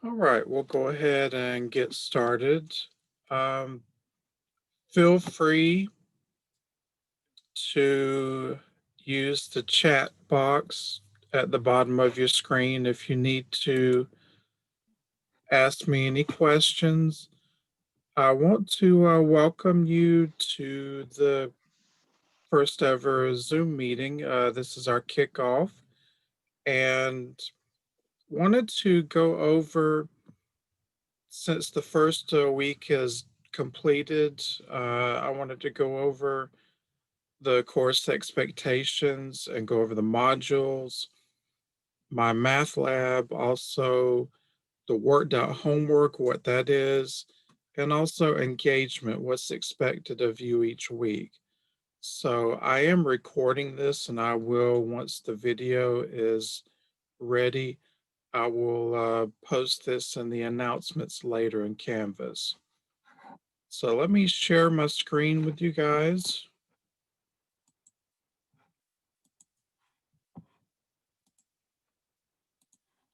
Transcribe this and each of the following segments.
All right, we'll go ahead and get started. Um, Feel free to use the chat box at the bottom of your screen if you need to ask me any questions. I want to welcome you to the first ever Zoom meeting. This is our kickoff, and wanted to go over since the first week is completed. I wanted to go over the course expectations and go over the modules, my math lab, also the worked out homework, what that is, and also engagement, what's expected of you each week. So I am recording this and I will, once the video is ready, I will post this in the announcements later in Canvas. So let me share my screen with you guys.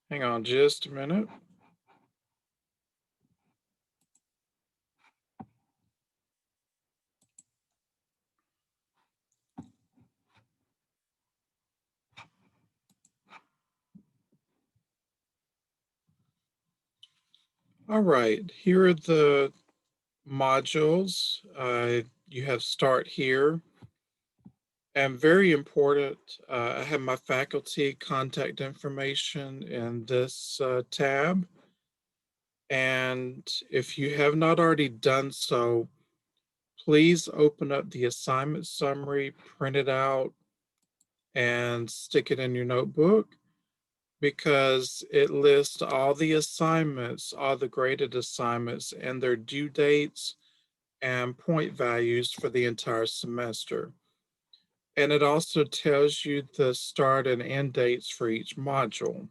Hang on just a minute. All right, here are the modules. You have start here. And very important, I have my faculty contact information in this tab. And if you have not already done so, please open up the assignment summary, print it out, and stick it in your notebook because it lists all the assignments, all the graded assignments, and their due dates and point values for the entire semester. And it also tells you the start and end dates for each module.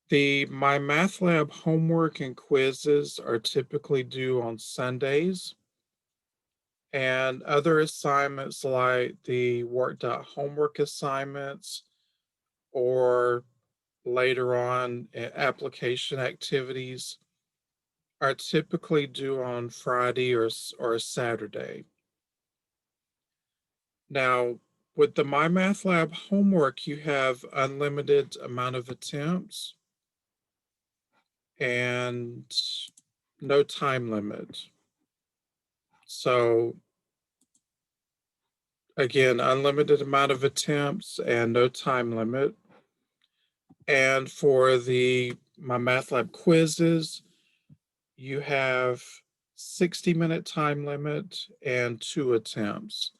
The My Math Lab homework and quizzes are typically due on Sundays, and other assignments like the worked out homework assignments or later on application activities are typically due on Friday or Saturday. Now, with the My Math Lab homework, you have unlimited amount of attempts and no time limit. So again, unlimited amount of attempts and no time limit. And for the My Math Lab quizzes, you have 60-minute time limit and 2 attempts.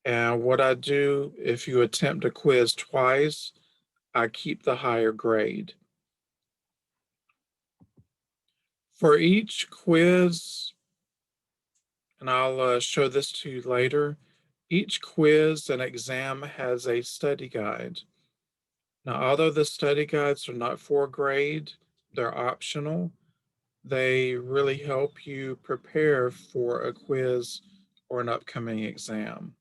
And what I do, if you attempt a quiz twice, I keep the higher grade. For each quiz, and I'll show this to you later, each quiz and exam has a study guide. Now, although the study guides are not for grade, they're optional, they really help you prepare for a quiz or an upcoming exam.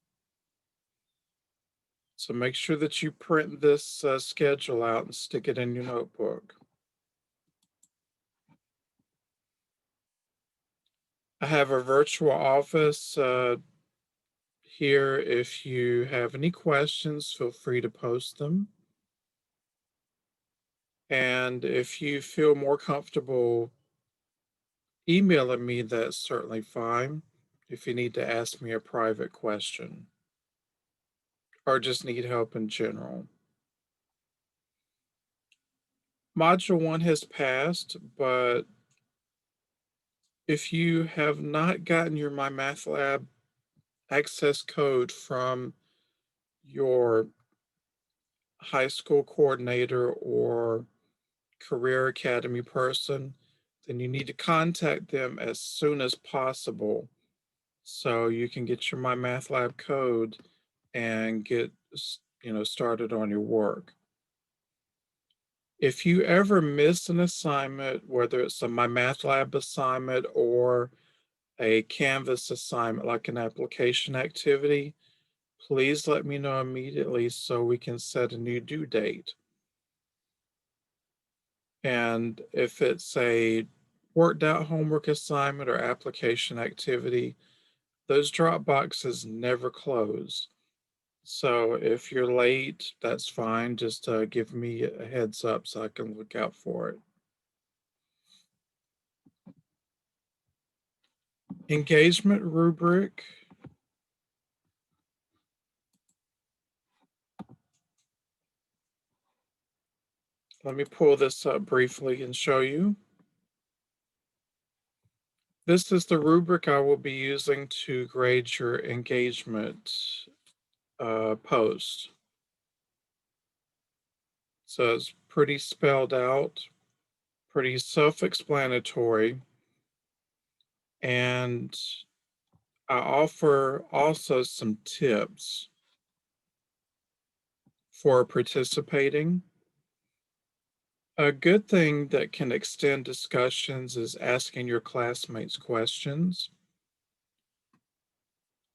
So make sure that you print this schedule out and stick it in your notebook. I have a virtual office here. If you have any questions, feel free to post them. And if you feel more comfortable emailing me, that's certainly fine. If you need to ask me a private question or just need help in general. Module 1 has passed, but if you have not gotten your My Math Lab access code from your high school coordinator or career academy person, then you need to contact them as soon as possible so you can get your My Math Lab code and get started on your work. If you ever miss an assignment, whether it's a My Math Lab assignment or a Canvas assignment like an application activity, please let me know immediately so we can set a new due date. And if it's a worked out homework assignment or application activity, those drop boxes never close. So if you're late, that's fine. Just give me a heads up so I can look out for it. Engagement rubric. Let me pull this up briefly and show you. This is the rubric I will be using to grade your engagement post. So it's pretty spelled out, pretty self-explanatory, and I offer also some tips for participating. A good thing that can extend discussions is asking your classmates questions.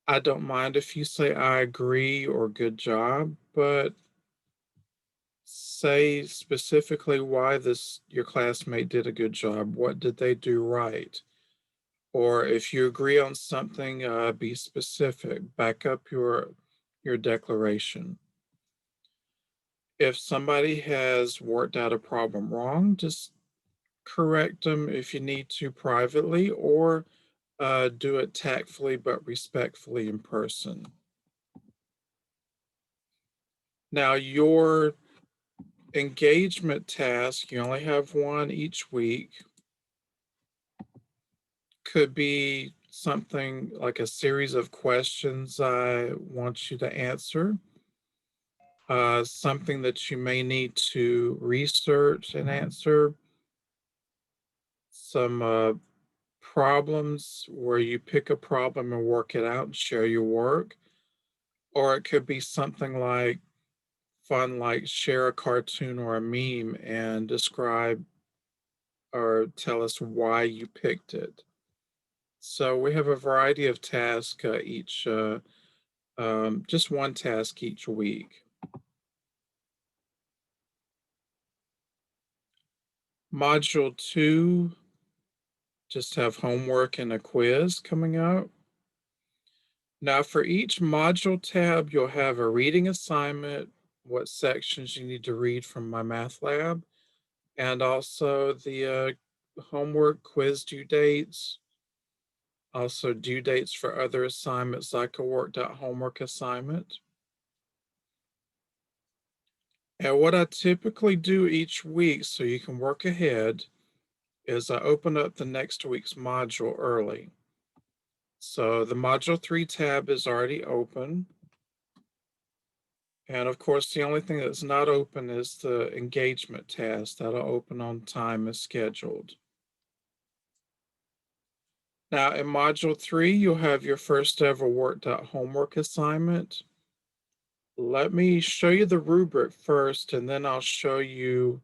I don't mind if you say I agree or good job, but say specifically why your classmate did a good job. What did they do right? Or if you agree on something, be specific. Back up your declaration. If somebody has worked out a problem wrong, just correct them if you need to privately, or do it tactfully but respectfully in person. Now, your engagement task, you only have one each week, could be something like a series of questions I want you to answer, something that you may need to research and answer, some problems where you pick a problem and work it out and share your work. Or it could be something like fun, like share a cartoon or a meme and describe or tell us why you picked it. So we have a variety of tasks just one task each week. Module 2, just have homework and a quiz coming up. Now for each module tab, you'll have a reading assignment, what sections you need to read from my math lab, and also the homework quiz due dates, also due dates for other assignments like a worked out homework assignment. And what I typically do each week so you can work ahead is I open up the next week's module early. So the module 3 tab is already open. And of course, the only thing that's not open is the engagement task. That'll open on time as scheduled. Now in module 3, you'll have your first ever worked out homework assignment. Let me show you the rubric first, and then I'll show you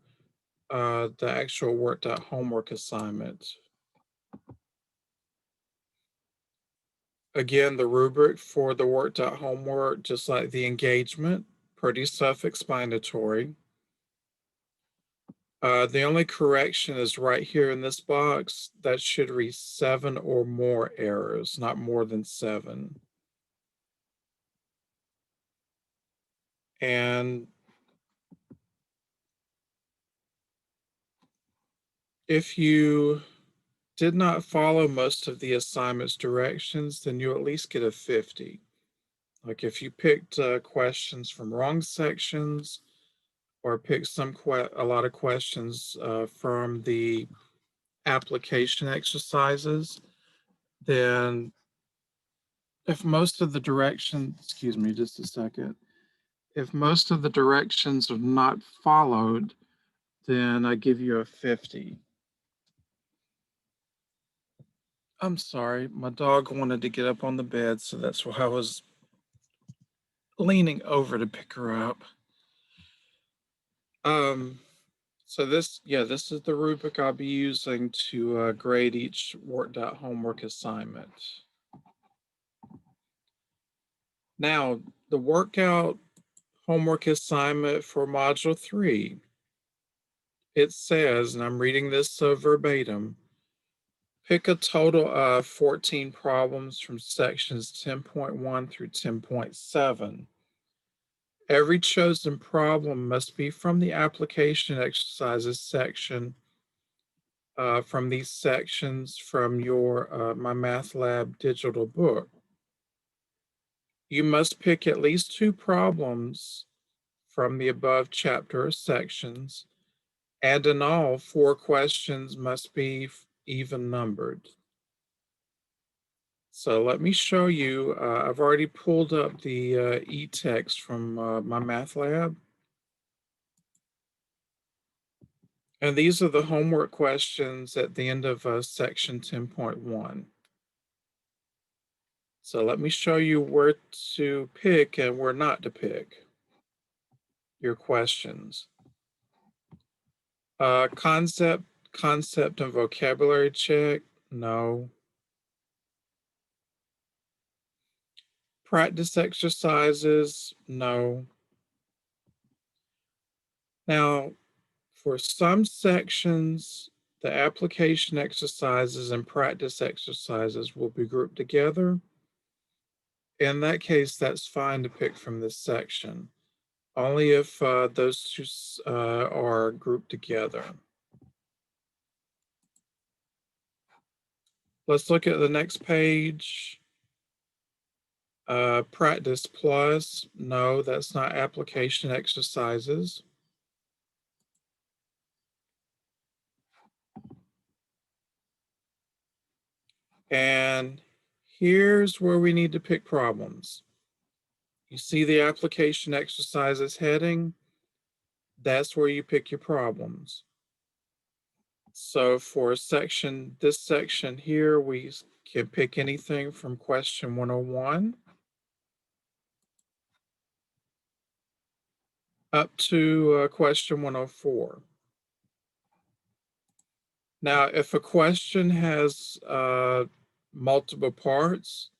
the actual worked out homework assignment. Again, the rubric for the worked out homework, just like the engagement, pretty self-explanatory. The only correction is right here in this box. That should read 7 or more errors, not more than 7. And if you did not follow most of the assignment's directions, then you at least get a 50. Like if you picked questions from wrong sections or picked a lot of questions from the application exercises, then if most of the direction, excuse me, just a second, if most of the directions are not followed, then I give you a 50. I'm sorry, my dog wanted to get up on the bed, so that's why I was leaning over to pick her up. So this is the rubric I'll be using to grade each worked out homework assignment. Now, the workout homework assignment for module 3. It says, and I'm reading this verbatim, pick a total of 14 problems from sections 10.1 through 10.7. Every chosen problem must be from the application exercises section from these sections from your MyMathLab digital book. You must pick at least 2 problems from the above chapter or sections, and in all, 4 questions must be even numbered. So let me show you. I've already pulled up the e-text from MyMathLab. And these are the homework questions at the end of section 10.1. So let me show you where to pick and where not to pick your questions. Concept and vocabulary check, no. Practice exercises, no. Now, for some sections, the application exercises and practice exercises will be grouped together. In that case, that's fine to pick from this section, only if those two are grouped together. Let's look at the next page. Practice plus, no, that's not application exercises. And here's where we need to pick problems. You see the application exercises heading? That's where you pick your problems. So for this section here, we can pick anything from question 101 up to question 104. Now, if a question has multiple parts,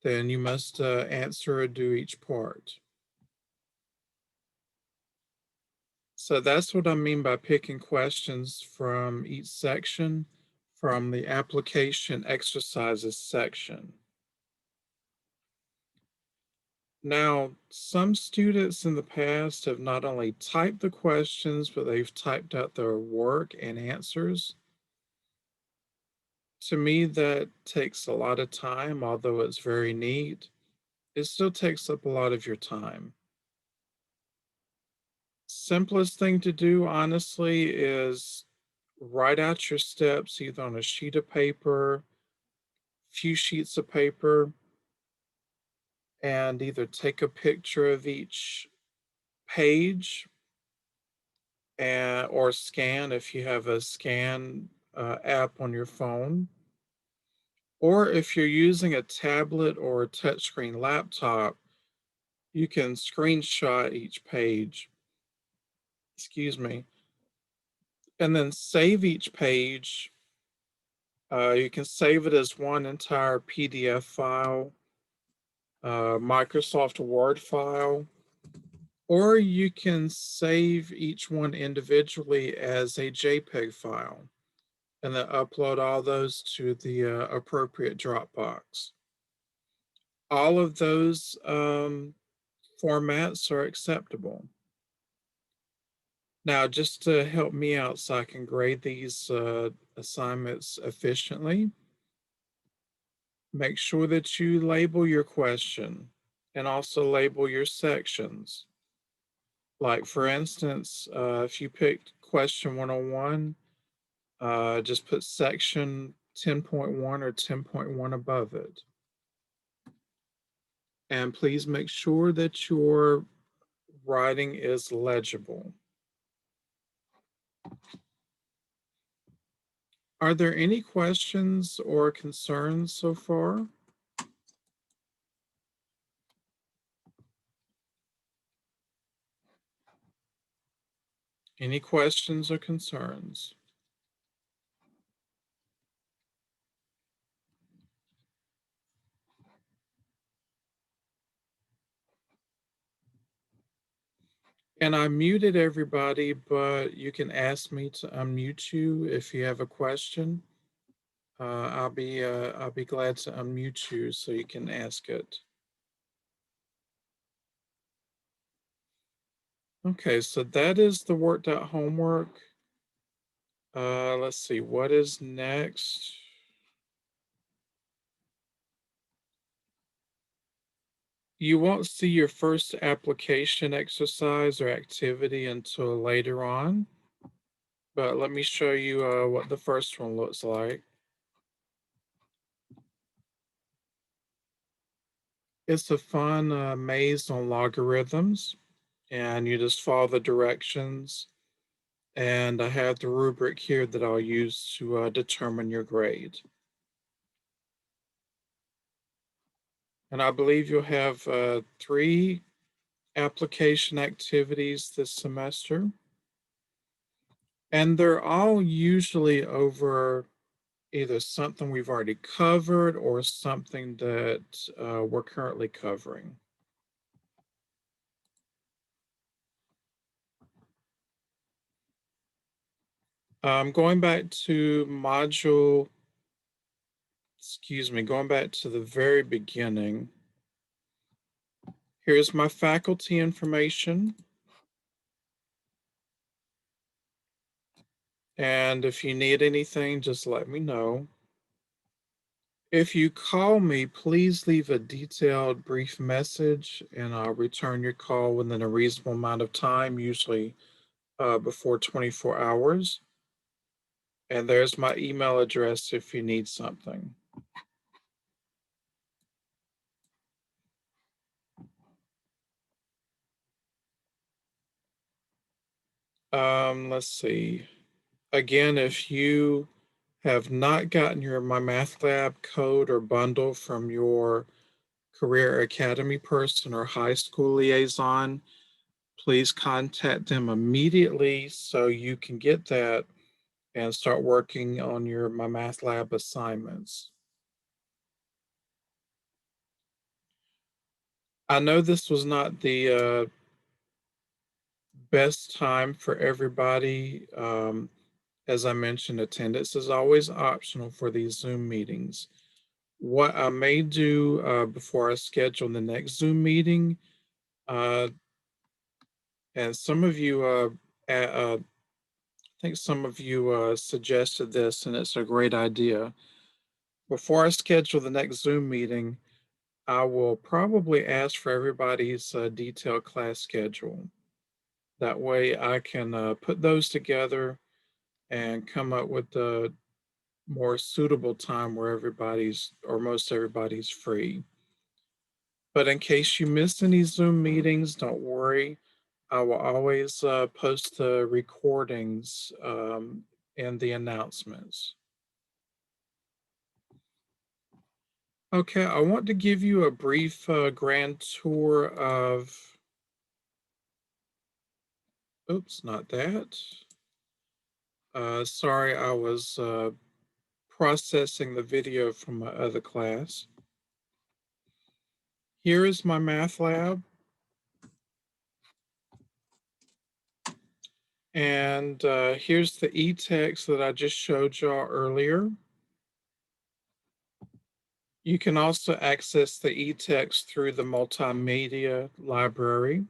then you must answer or do each part. So that's what I mean by picking questions from each section from the application exercises section. Now, some students in the past have not only typed the questions, but they've typed out their work and answers. To me, that takes a lot of time, although it's very neat. It still takes up a lot of your time. Simplest thing to do, honestly, is write out your steps either on a sheet of paper, few sheets of paper, and either take a picture of each page or scan if you have a scan app on your phone. Or if you're using a tablet or a touchscreen laptop, you can screenshot each page, excuse me, and then save each page. You can save it as one entire PDF file, Microsoft Word file, or you can save each one individually as a JPEG file and then upload all those to the appropriate Dropbox. All of those formats are acceptable. Now, just to help me out so I can grade these assignments efficiently, make sure that you label your question and also label your sections. Like for instance, if you picked question 101, just put section 10.1 or 10.1 above it. And please make sure that your writing is legible. Are there any questions or concerns so far? Any questions or concerns? And I muted everybody, but you can ask me to unmute you if you have a question. I'll be glad to unmute you so you can ask it. Okay, so that is the worked out homework. Let's see, what is next? You won't see your first application exercise or activity until later on, but let me show you what the first one looks like. It's a fun maze on logarithms, and you just follow the directions. And I have the rubric here that I'll use to determine your grade. And I believe you'll have 3 application activities this semester. And they're all usually over either something we've already covered or something that we're currently covering. Going back to module, excuse me, going back to the very beginning, here's my faculty information. And if you need anything, just let me know. If you call me, please leave a detailed, brief message, and I'll return your call within a reasonable amount of time, usually before 24 hours. And there's my email address if you need something. Let's see. Again, if you have not gotten your My Math Lab code or bundle from your Career Academy person or high school liaison, please contact them immediately so you can get that and start working on your My Math Lab assignments. I know this was not the best time for everybody. As I mentioned, attendance is always optional for these Zoom meetings. What I may do before I schedule the next Zoom meeting, uh, and some of you, I think some of you suggested this, and it's a great idea. Before I schedule the next Zoom meeting, I will probably ask for everybody's detailed class schedule. That way I can put those together and come up with a more suitable time where everybody's or most everybody's free. But in case you miss any Zoom meetings, don't worry. I will always post the recordings and the announcements. Okay, I want to give you a brief grand tour of, oops, not that. Sorry, I was processing the video from my other class. Here is my math lab. And here's the e-text that I just showed y'all earlier. You can also access the e-text through the multimedia library,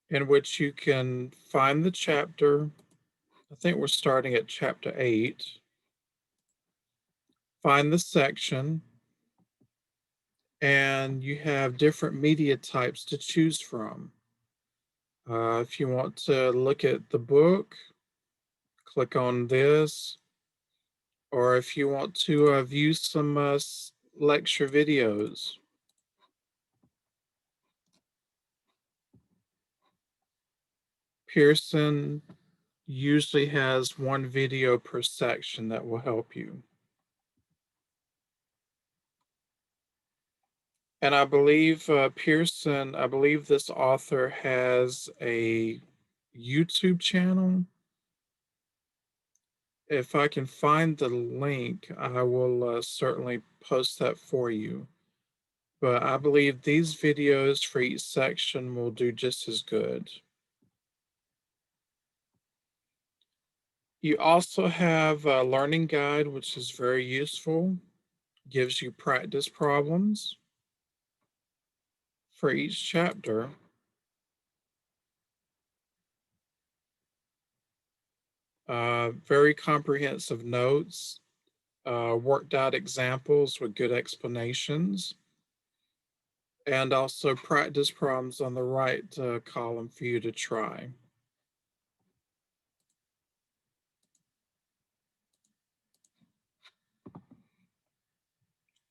in which you can find the chapter. I think we're starting at chapter 8. Find the section, and you have different media types to choose from. If you want to look at the book, click on this. Or if you want to view some lecture videos, Pearson usually has one video per section that will help you. And I believe Pearson, I believe this author has a YouTube channel. If I can find the link, I will certainly post that for you. but I believe these videos for each section will do just as good. You also have a learning guide, which is very useful, gives you practice problems for each chapter. Very comprehensive notes, worked out examples with good explanations, and also practice problems on the right column for you to try.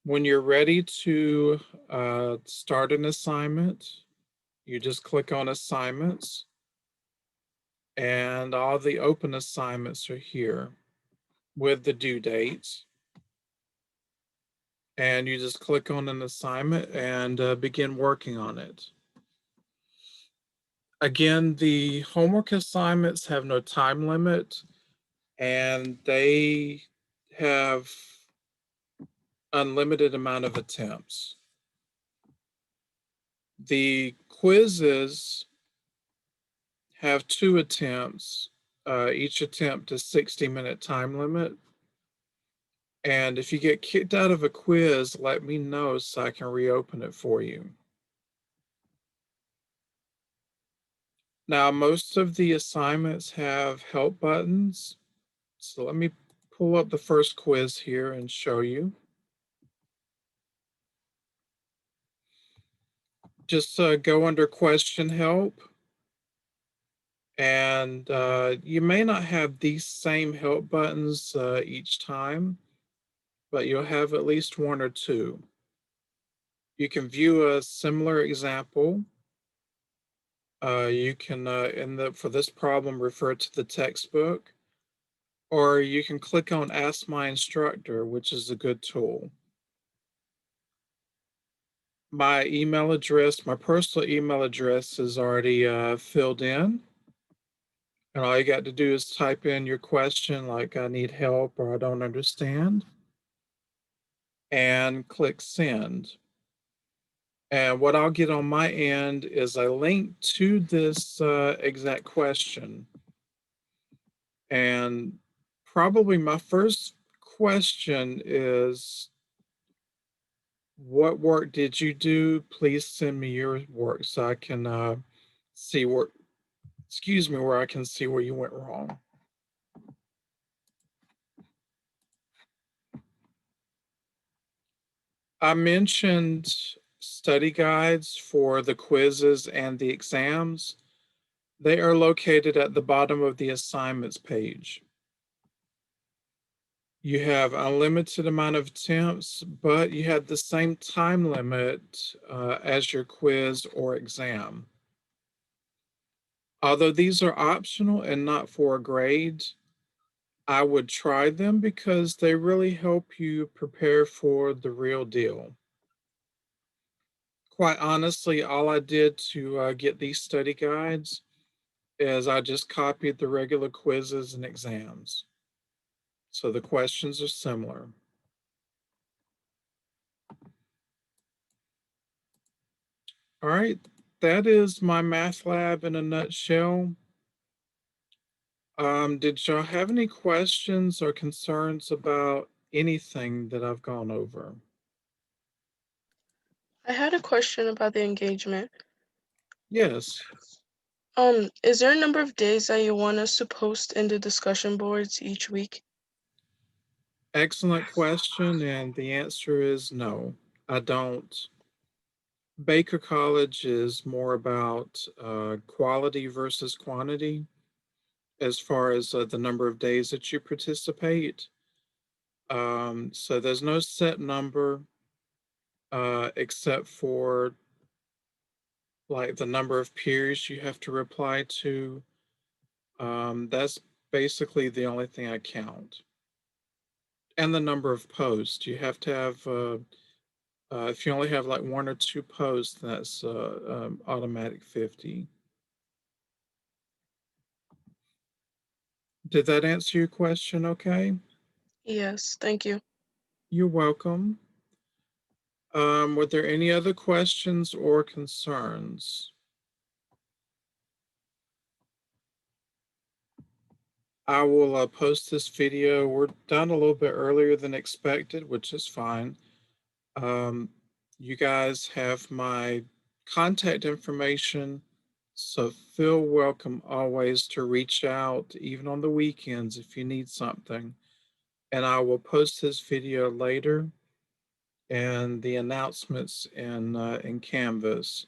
When you're ready to start an assignment, you just click on assignments, and all the open assignments are here with the due dates. And you just click on an assignment and begin working on it. Again, the homework assignments have no time limit, and they have unlimited amount of attempts. The quizzes have 2 attempts. Each attempt is 60-minute time limit. And if you get kicked out of a quiz, let me know so I can reopen it for you. Now, most of the assignments have help buttons. So let me pull up the first quiz here and show you. Just go under question help. And you may not have these same help buttons each time, but you'll have at least 1 or 2. You can view a similar example. You can, for this problem, refer to the textbook, or you can click on Ask My Instructor, which is a good tool. My email address, my personal email address is already filled in. And all you got to do is type in your question, like I need help or I don't understand, and click send. And what I'll get on my end is a link to this exact question. And probably my first question is, what work did you do? Please send me your work so I can see where, excuse me, where I can see where you went wrong. I mentioned study guides for the quizzes and the exams. They are located at the bottom of the assignments page. You have unlimited amount of attempts, but you have the same time limit as your quiz or exam. Although these are optional and not for a grade, I would try them because they really help you prepare for the real deal. Quite honestly, all I did to get these study guides is I just copied the regular quizzes and exams. So the questions are similar. All right, that is my math lab in a nutshell. Did y'all have any questions or concerns about anything that I've gone over? I had a question about the engagement. Yes, Is there a number of days that you want us to post in the discussion boards each week? excellent question. And the answer is no, I don't. Baker College is more about quality versus quantity as far as the number of days that you participate. So there's no set number except for like the number of peers you have to reply to. That's basically the only thing I count. And the number of posts. You have to have, if you only have like 1 or 2 posts, that's automatic 50. Did that answer your question okay? Yes, thank you. You're welcome. Were there any other questions or concerns? I will post this video. We're done a little bit earlier than expected, which is fine. Um, you guys have my contact information, so feel welcome always to reach out, even on the weekends if you need something. And I will post this video later and the announcements in Canvas.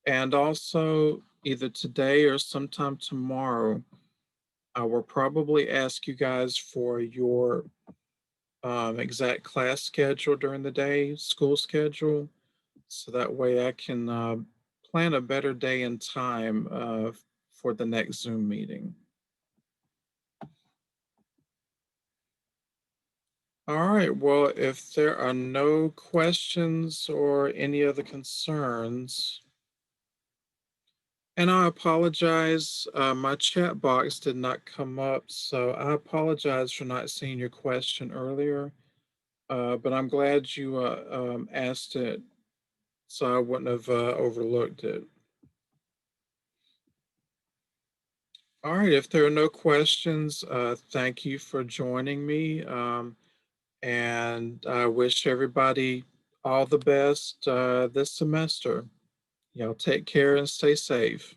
And also, either today or sometime tomorrow, I will probably ask you guys for your exact class schedule during the day, school schedule, so that way I can plan a better day and time for the next Zoom meeting. All right, well, if there are no questions or any other concerns, and I apologize, my chat box did not come up, so I apologize for not seeing your question earlier, but I'm glad you asked it so I wouldn't have overlooked it. All right, if there are no questions, thank you for joining me. And I wish everybody all the best this semester. Y'all take care and stay safe.